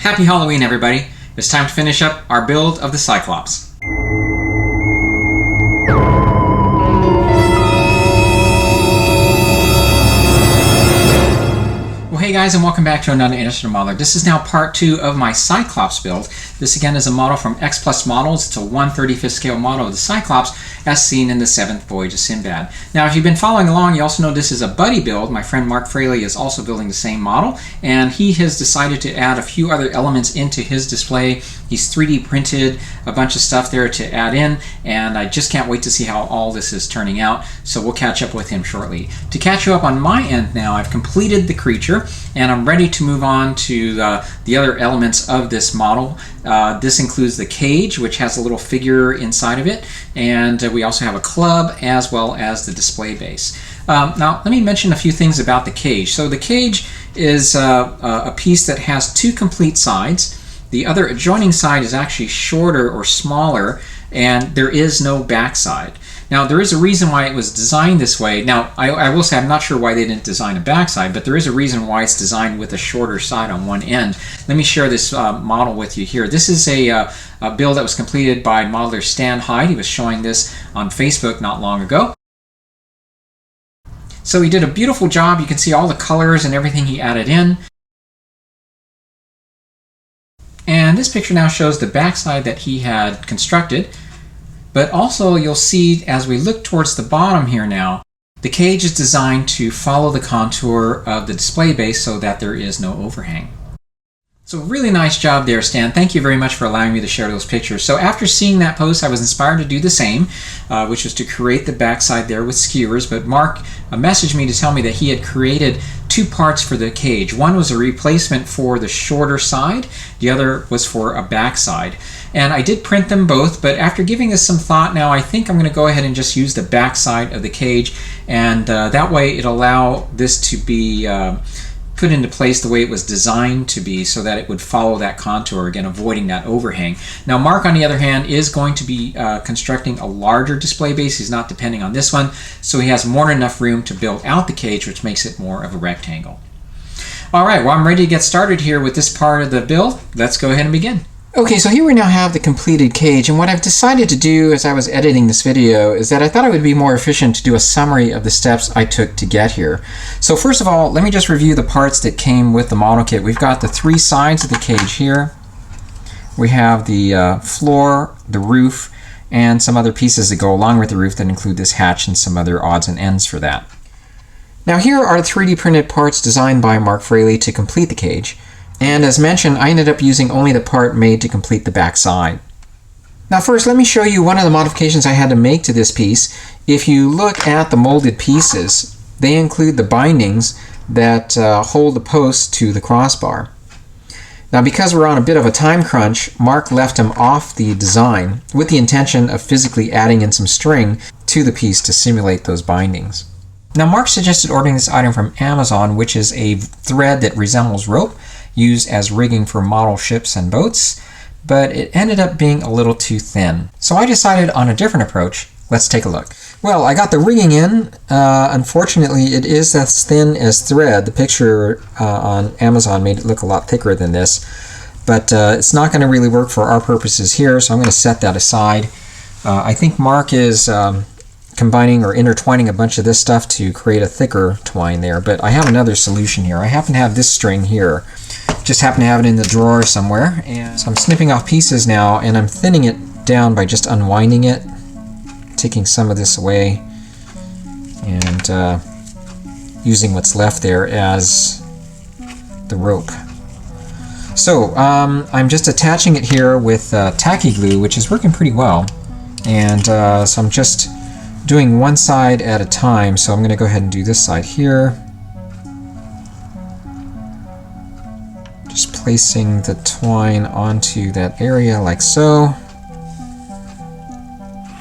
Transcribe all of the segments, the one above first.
Happy Halloween, everybody! It's time to finish up our build of the Cyclops. Well, hey guys, and welcome back to another Interesting Modeler. This is now part 2 of my Cyclops build. This again is a model from Xplus Models. It's a 1/35th scale model of the Cyclops as seen in the 7th Voyage of Sinbad. Now, if you've been following along, you also know this is a buddy build. My friend Marc Fraley is also building the same model, and he has decided to add a few other elements into his display. He's 3D printed a bunch of stuff there to add in, and I just can't wait to see how all this is turning out, so we'll catch up with him shortly. To catch you up on my end now, I've completed the creature, and I'm ready to move on to the other elements of this model. This includes the cage, which has a little figure inside of it, and we also have a club as well as the display base. Now, let me mention a few things about the cage. So the cage is a piece that has 2 complete sides. The other adjoining side is actually shorter or smaller, and there is no back side. Now, there is a reason why it was designed this way. Now, I will say I'm not sure why they didn't design a backside, but there is a reason why it's designed with a shorter side on one end. Let me share this model with you here. This is a build that was completed by modeler Stan Hyde. He was showing this on Facebook not long ago. So he did a beautiful job. You can see all the colors and everything he added in. And this picture now shows the backside that he had constructed. But also you'll see as we look towards the bottom here now, the cage is designed to follow the contour of the display base so that there is no overhang. So really nice job there, Stan. Thank you very much for allowing me to share those pictures. So after seeing that post, I was inspired to do the same, which was to create the backside there with skewers. But Marc messaged me to tell me that he had created 2 parts for the cage. One was a replacement for the shorter side. The other was for a backside. And I did print them both, but after giving this some thought now, I think I'm going to go ahead and just use the backside of the cage, and that way it'll allow this to be put into place the way it was designed to be so that it would follow that contour, again avoiding that overhang. Now Marc, on the other hand, is going to be constructing a larger display base. He's not depending on this one, so he has more than enough room to build out the cage, which makes it more of a rectangle. Alright, well, I'm ready to get started here with this part of the build. Let's go ahead and begin. Okay, so here we now have the completed cage, and what I've decided to do as I was editing this video is that I thought it would be more efficient to do a summary of the steps I took to get here. So first of all, let me just review the parts that came with the model kit. We've got the 3 sides of the cage here. We have the floor, the roof, and some other pieces that go along with the roof that include this hatch and some other odds and ends for that. Now here are 3D printed parts designed by Marc Fraley to complete the cage. And as mentioned, I ended up using only the part made to complete the back side. Now first, let me show you one of the modifications I had to make to this piece. If you look at the molded pieces, they include the bindings that hold the post to the crossbar. Now because we're on a bit of a time crunch, Marc left them off the design with the intention of physically adding in some string to the piece to simulate those bindings. Now Marc suggested ordering this item from Amazon, which is a thread that resembles rope, used as rigging for model ships and boats, but it ended up being a little too thin. So I decided on a different approach. Let's take a look. Well, I got the rigging in. Unfortunately, it is as thin as thread. The picture on Amazon made it look a lot thicker than this, but it's not going to really work for our purposes here, so I'm going to set that aside. I think Marc is combining or intertwining a bunch of this stuff to create a thicker twine there, but I have another solution here. I happen to have this string here. Just happen to have it in the drawer somewhere, and so I'm snipping off pieces now, and I'm thinning it down by just unwinding it, taking some of this away, and using what's left there as the rope. So I'm just attaching it here with tacky glue, which is working pretty well, and so I'm just doing one side at a time. So I'm going to go ahead and do this side here. Just placing the twine onto that area like so,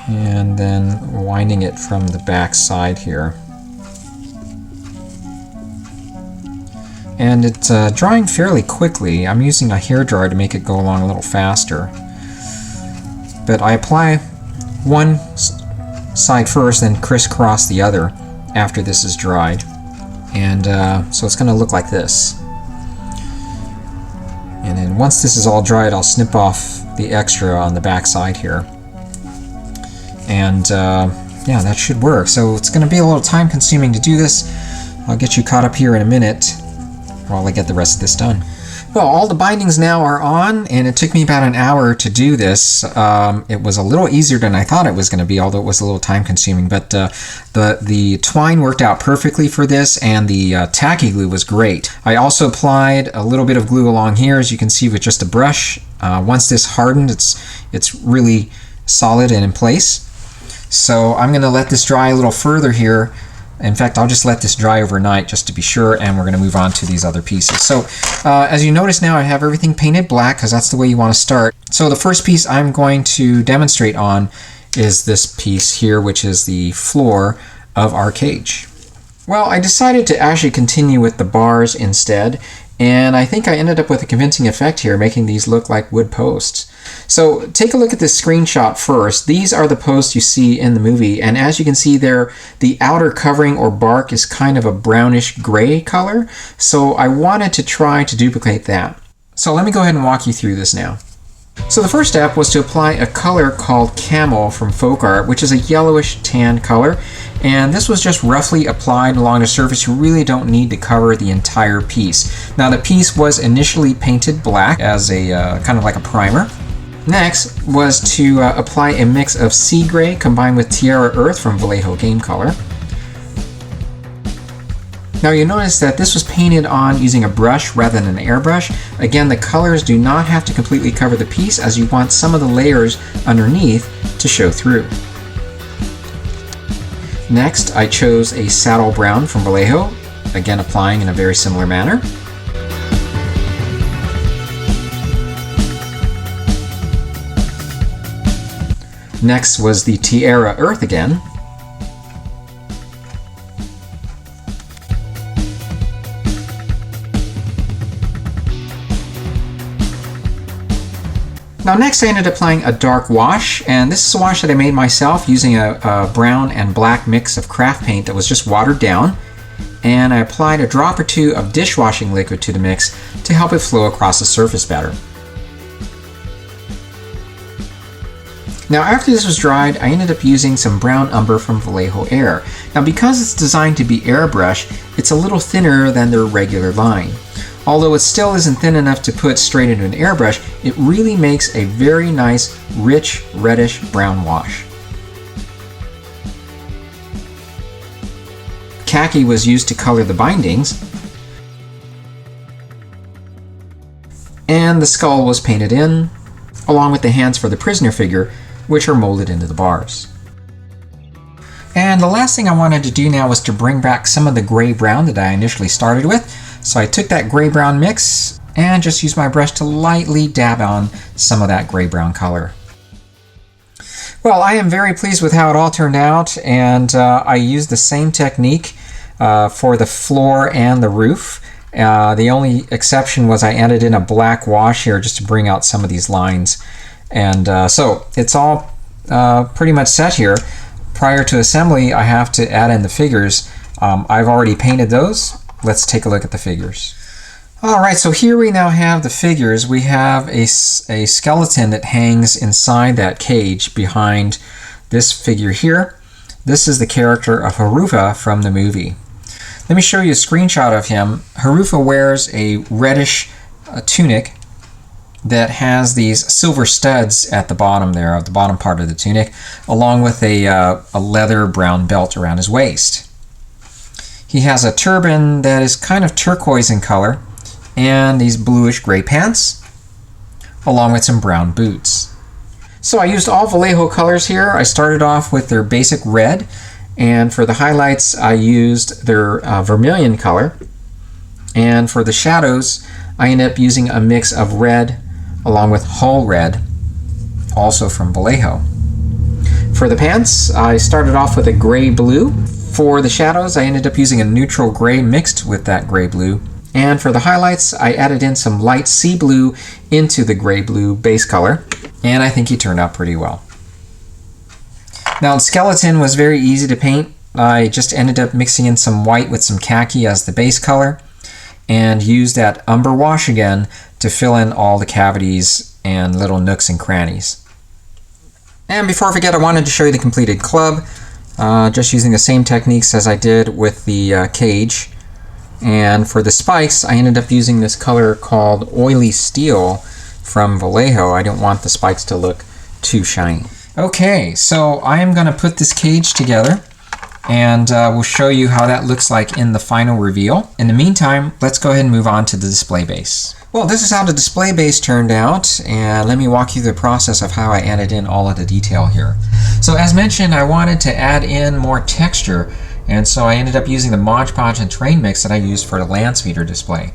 and then winding it from the back side here. And it's drying fairly quickly. I'm using a hairdryer to make it go along a little faster. But I apply one side first, then crisscross the other after this is dried. And so it's going to look like this. And then once this is all dried, I'll snip off the extra on the back side here. And yeah, that should work. So it's going to be a little time consuming to do this. I'll get you caught up here in a minute while I get the rest of this done. Well, all the bindings now are on, and it took me about an hour to do this. It was a little easier than I thought it was going to be, although it was a little time consuming. But the twine worked out perfectly for this, and the tacky glue was great. I also applied a little bit of glue along here, as you can see, with just a brush. Once this hardened, it's really solid and in place. So I'm going to let this dry a little further here. In fact, I'll just let this dry overnight just to be sure, and we're going to move on to these other pieces. So as you notice now, I have everything painted black because that's the way you want to start. So the first piece I'm going to demonstrate on is this piece here, which is the floor of our cage. Well, I decided to actually continue with the bars instead, and I think I ended up with a convincing effect here, making these look like wood posts. So take a look at this screenshot first. These are the posts you see in the movie, and as you can see there, the outer covering or bark is kind of a brownish gray color, so I wanted to try to duplicate that. So let me go ahead and walk you through this now. So the first step was to apply a color called Camel from Folk Art, which is a yellowish tan color, and this was just roughly applied along the surface. You really don't need to cover the entire piece. Now the piece was initially painted black as a kind of like a primer. Next was to apply a mix of Sea Gray combined with Tierra Earth from Vallejo Game Color. Now you notice that this was painted on using a brush rather than an airbrush. Again, the colors do not have to completely cover the piece, as you want some of the layers underneath to show through. Next, I chose a Saddle Brown from Vallejo, again applying in a very similar manner. Next was the Tierra Earth again. Now next I ended up applying a dark wash, and this is a wash that I made myself using a brown and black mix of craft paint that was just watered down, and I applied a drop or two of dishwashing liquid to the mix to help it flow across the surface better. Now after this was dried, I ended up using some brown umber from Vallejo Air. Now because it's designed to be airbrush, it's a little thinner than their regular line. Although it still isn't thin enough to put straight into an airbrush, it really makes a very nice, rich, reddish brown wash. Khaki was used to color the bindings, and the skull was painted in, along with the hands for the prisoner figure, which are molded into the bars. And the last thing I wanted to do now was to bring back some of the gray-brown that I initially started with. So I took that gray-brown mix and just used my brush to lightly dab on some of that gray-brown color. Well, I am very pleased with how it all turned out, and I used the same technique for the floor and the roof. The only exception was I added in a black wash here just to bring out some of these lines. And so it's all pretty much set here. Prior to assembly, I have to add in the figures. I've already painted those. Let's take a look at the figures. Alright, so here we now have the figures. We have a skeleton that hangs inside that cage behind this figure here. This is the character of Harufa from the movie. Let me show you a screenshot of him. Harufa wears a reddish tunic that has these silver studs at the bottom there, at the bottom part of the tunic, along with a leather brown belt around his waist. He has a turban that is kind of turquoise in color, and these bluish gray pants, along with some brown boots. So I used all Vallejo colors here. I started off with their basic red, and for the highlights I used their vermilion color, and for the shadows I ended up using a mix of red along with whole red, also from Vallejo. For the pants, I started off with a gray-blue. For the shadows, I ended up using a neutral gray mixed with that gray-blue. And for the highlights, I added in some light sea blue into the gray-blue base color, and I think he turned out pretty well. Now, the skeleton was very easy to paint. I just ended up mixing in some white with some khaki as the base color, and used that umber wash again to fill in all the cavities and little nooks and crannies. And before I forget, I wanted to show you the completed club, just using the same techniques as I did with the cage. And for the spikes, I ended up using this color called Oily Steel from Vallejo. I don't want the spikes to look too shiny. Okay, so I am going to put this cage together, and we'll show you how that looks like in the final reveal. In the meantime, let's go ahead and move on to the display base. Well, this is how the display base turned out, and let me walk you through the process of how I added in all of the detail here. So as mentioned, I wanted to add in more texture, and so I ended up using the Mod Podge and terrain mix that I used for the land speeder display.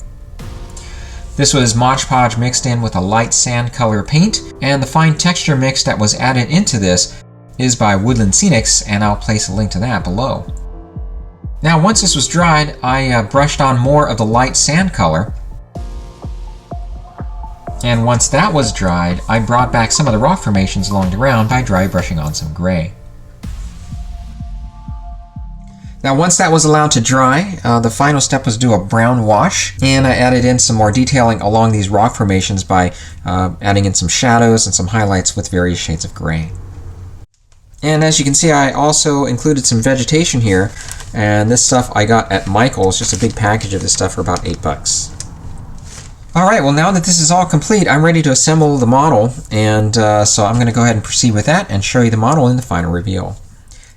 This was Mod Podge mixed in with a light sand color paint, and the fine texture mix that was added into this is by Woodland Scenics, and I'll place a link to that below. Now once this was dried, I brushed on more of the light sand color, and once that was dried, I brought back some of the rock formations along the ground by dry brushing on some gray. Now once that was allowed to dry, the final step was to do a brown wash, and I added in some more detailing along these rock formations by adding in some shadows and some highlights with various shades of gray. And as you can see, I also included some vegetation here, and this stuff I got at Michael's, just a big package of this stuff for about $8. Alright, well now that this is all complete, I'm ready to assemble the model, and so I'm going to go ahead and proceed with that and show you the model in the final reveal.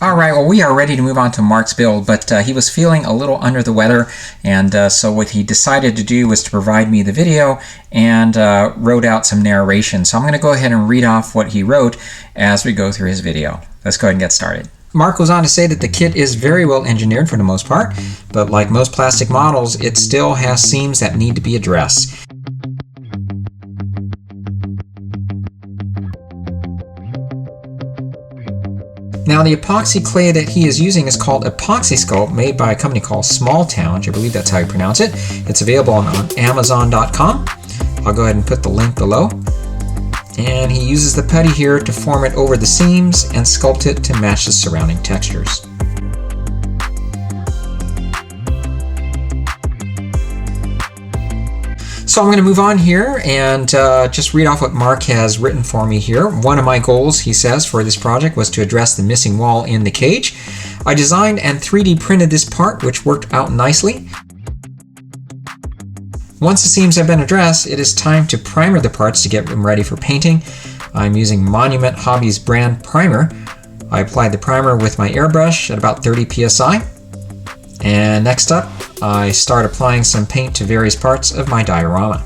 Alright, well we are ready to move on to Mark's build, but he was feeling a little under the weather, and so what he decided to do was to provide me the video and wrote out some narration. So I'm going to go ahead and read off what he wrote as we go through his video. Let's go ahead and get started. Mark goes on to say that the kit is very well engineered for the most part, but like most plastic models, it still has seams that need to be addressed. Now the epoxy clay that he is using is called Epoxie Sculpt, made by a company called Small Town. I believe that's how you pronounce it. It's available on Amazon.com. I'll go ahead and put the link below. And he uses the putty here to form it over the seams and sculpt it to match the surrounding textures. So I'm going to move on here and just read off what Mark has written for me here. One of my goals, he says, for this project was to address the missing wall in the cage. I designed and 3D printed this part, which worked out nicely. Once the seams have been addressed, it is time to primer the parts to get them ready for painting. I'm using Monument Hobbies brand primer. I applied the primer with my airbrush at about 30 psi. And next up, I start applying some paint to various parts of my diorama.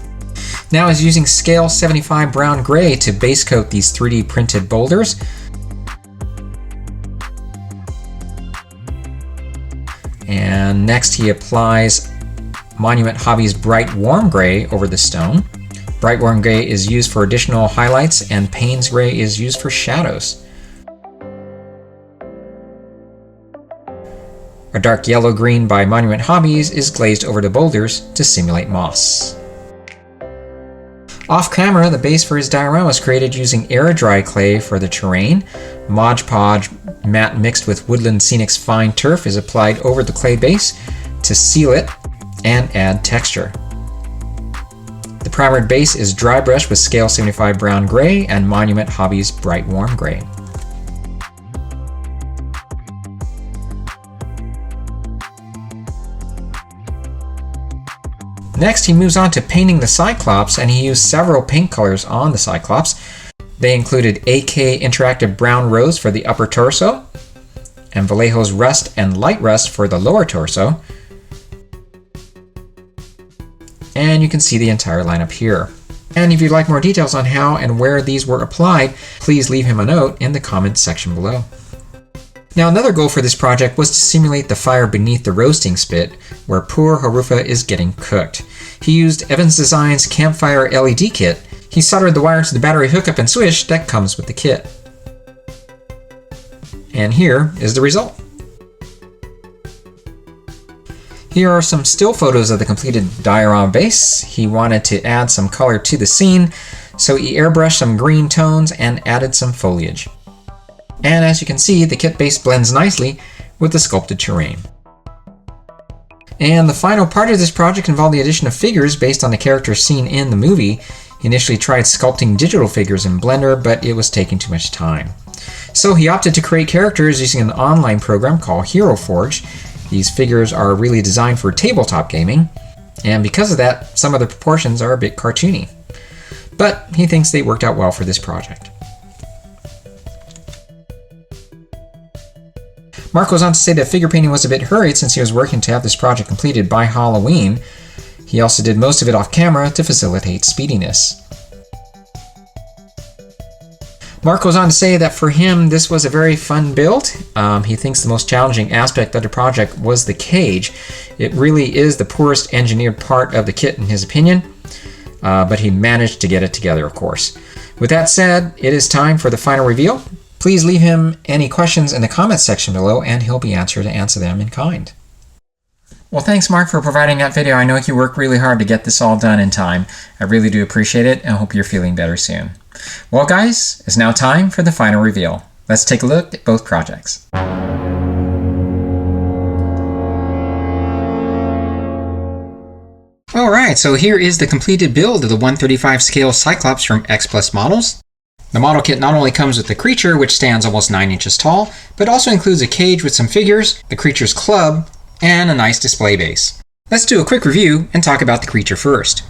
Now I was using scale 75 brown gray to base coat these 3D printed boulders. And next he applies Monument Hobbies Bright Warm Gray over the stone. Bright Warm Gray is used for additional highlights, and Payne's Gray is used for shadows. A dark yellow-green by Monument Hobbies is glazed over the boulders to simulate moss. Off camera, the base for his diorama was created using air dry clay for the terrain. Mod Podge matte mixed with Woodland Scenics fine turf is applied over the clay base to seal it and add texture. The primered base is dry brushed with scale 75 brown gray and Monument Hobbies Bright Warm Gray. Next, he moves on to painting the Cyclops, and he used several paint colors on the Cyclops. They included AK Interactive Brown Rose for the upper torso, and Vallejo's Rust and Light Rust for the lower torso. And you can see the entire lineup here. And if you'd like more details on how and where these were applied, please leave him a note in the comments section below. Now another goal for this project was to simulate the fire beneath the roasting spit, where poor Harufa is getting cooked. He used Evans Design's Campfire LED kit. He soldered the wire to the battery hookup and switch that comes with the kit. And here is the result. Here are some still photos of the completed diorama base. He wanted to add some color to the scene, so he airbrushed some green tones and added some foliage. And as you can see, the kit base blends nicely with the sculpted terrain. And the final part of this project involved the addition of figures based on the characters seen in the movie. He initially tried sculpting digital figures in Blender, but it was taking too much time. So he opted to create characters using an online program called Hero Forge. These figures are really designed for tabletop gaming, and because of that, some of the proportions are a bit cartoony. But he thinks they worked out well for this project. Marc goes on to say that figure painting was a bit hurried since he was working to have this project completed by Halloween. He also did most of it off camera to facilitate speediness. Marc goes on to say that for him, this was a very fun build. He thinks the most challenging aspect of the project was the cage. It really is the poorest engineered part of the kit in his opinion, but he managed to get it together, of course. With that said, it is time for the final reveal. Please leave him any questions in the comments section below, and he'll be answered to answer them in kind. Well, thanks, Marc, for providing that video. I know you worked really hard to get this all done in time. I really do appreciate it, and I hope you're feeling better soon. Well, guys, it's now time for the final reveal. Let's take a look at both projects. Alright, so here is the completed build of the 1/35 scale Cyclops from Xplus Models. The model kit not only comes with the creature, which stands almost 9 inches tall, but also includes a cage with some figures, the creature's club, and a nice display base. Let's do a quick review and talk about the creature first.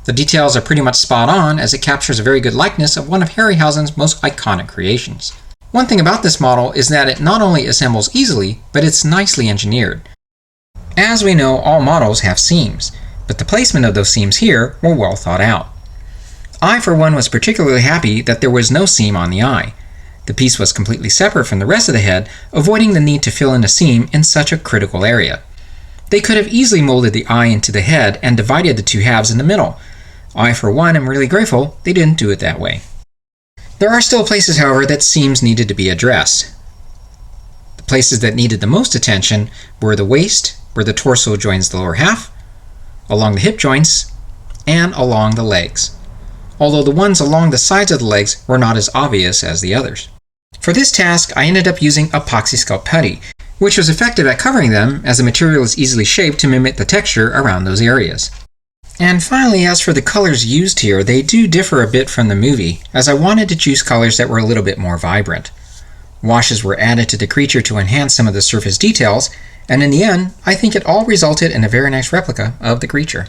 The details are pretty much spot on, as it captures a very good likeness of one of Harryhausen's most iconic creations. One thing about this model is that it not only assembles easily, but it's nicely engineered. As we know, all models have seams, but the placement of those seams here were well thought out. I, for one, was particularly happy that there was no seam on the eye. The piece was completely separate from the rest of the head, avoiding the need to fill in a seam in such a critical area. They could have easily molded the eye into the head and divided the two halves in the middle. I, for one, am really grateful they didn't do it that way. There are still places, however, that seams needed to be addressed. The places that needed the most attention were the waist, where the torso joins the lower half, along the hip joints, and along the legs, although the ones along the sides of the legs were not as obvious as the others. For this task, I ended up using Epoxie Sculpt putty, which was effective at covering them as the material is easily shaped to mimic the texture around those areas. And finally, as for the colors used here, they do differ a bit from the movie, as I wanted to choose colors that were a little bit more vibrant. Washes were added to the creature to enhance some of the surface details, and in the end, I think it all resulted in a very nice replica of the creature.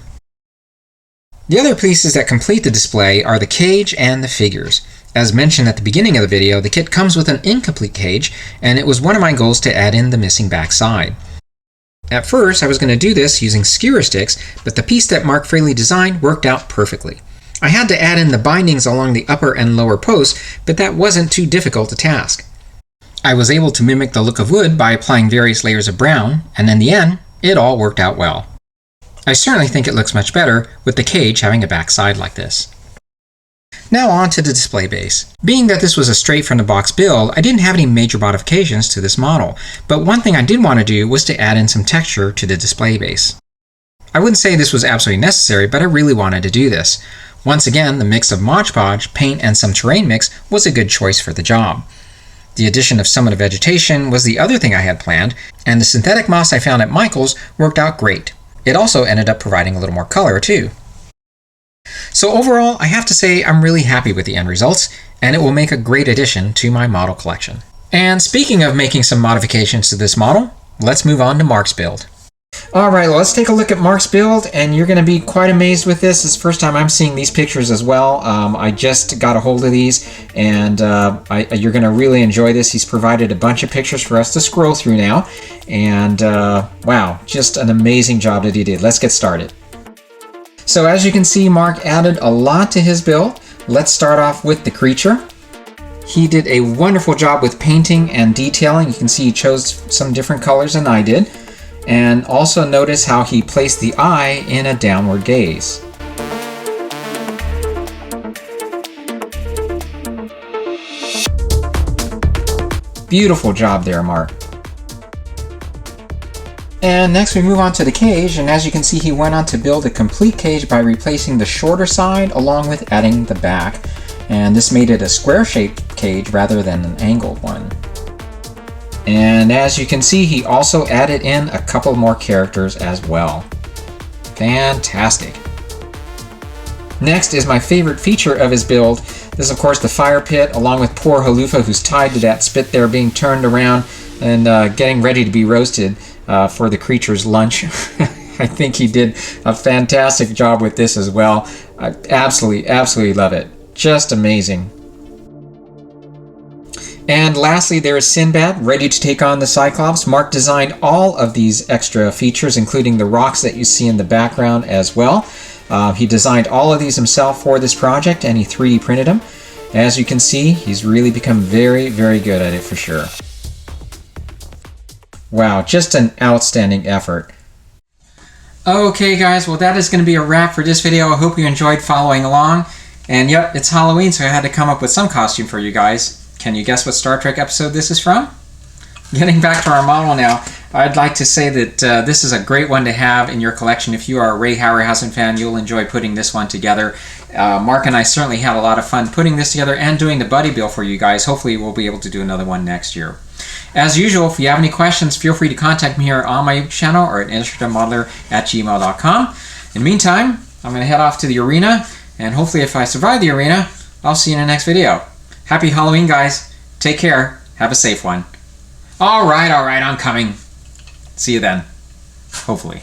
The other pieces that complete the display are the cage and the figures. As mentioned at the beginning of the video, the kit comes with an incomplete cage, and it was one of my goals to add in the missing back side. At first, I was going to do this using skewer sticks, but the piece that Marc Fraley designed worked out perfectly. I had to add in the bindings along the upper and lower posts, but that wasn't too difficult a task. I was able to mimic the look of wood by applying various layers of brown, and in the end, it all worked out well. I certainly think it looks much better with the cage having a back side like this. Now on to the display base. Being that this was a straight from the box build, I didn't have any major modifications to this model, but one thing I did want to do was to add in some texture to the display base. I wouldn't say this was absolutely necessary, but I really wanted to do this. Once again, the mix of Mod Podge, paint, and some terrain mix was a good choice for the job. The addition of some of the vegetation was the other thing I had planned, and the synthetic moss I found at Michael's worked out great. It also ended up providing a little more color too. So overall, I have to say I'm really happy with the end results, and it will make a great addition to my model collection. And speaking of making some modifications to this model, let's move on to Marc's build. Alright, well, let's take a look at Marc's build, and you're going to be quite amazed with this. It's the first time I'm seeing these pictures as well. I just got a hold of these, and you're going to really enjoy this. He's provided a bunch of pictures for us to scroll through now, and wow, just an amazing job that he did. Let's get started. So as you can see, Marc added a lot to his build. Let's start off with the creature. He did a wonderful job with painting and detailing. You can see he chose some different colors than I did. And also notice how he placed the eye in a downward gaze. Beautiful job there, Marc. And next we move on to the cage, and as you can see, he went on to build a complete cage by replacing the shorter side along with adding the back. And this made it a square-shaped cage rather than an angled one. And as you can see, he also added in a couple more characters as well. Fantastic. Next is my favorite feature of his build. This is of course the fire pit, along with poor Halufa, who's tied to that spit there, being turned around and getting ready to be roasted for the creature's lunch. I think he did a fantastic job with this as well. I absolutely love it. Just amazing. And lastly, there is Sinbad, ready to take on the Cyclops. Marc designed all of these extra features, including the rocks that you see in the background as well. He designed all of these himself for this project, and he 3D printed them. As you can see, he's really become very, very good at it for sure. Wow, just an outstanding effort. Okay guys, well that is going to be a wrap for this video. I hope you enjoyed following along. And yep, it's Halloween, so I had to come up with some costume for you guys. Can you guess what Star Trek episode this is from? Getting back to our model now, I'd like to say that this is a great one to have in your collection. If you are a Ray Harryhausen fan, you'll enjoy putting this one together. Marc and I certainly had a lot of fun putting this together and doing the buddy build for you guys. Hopefully we'll be able to do another one next year. As usual, if you have any questions, feel free to contact me here on my YouTube channel or at illustratormodeler@gmail.com. In the meantime, I'm going to head off to the arena, and hopefully if I survive the arena, I'll see you in the next video. Happy Halloween, guys. Take care. Have a safe one. All right, I'm coming. See you then. Hopefully.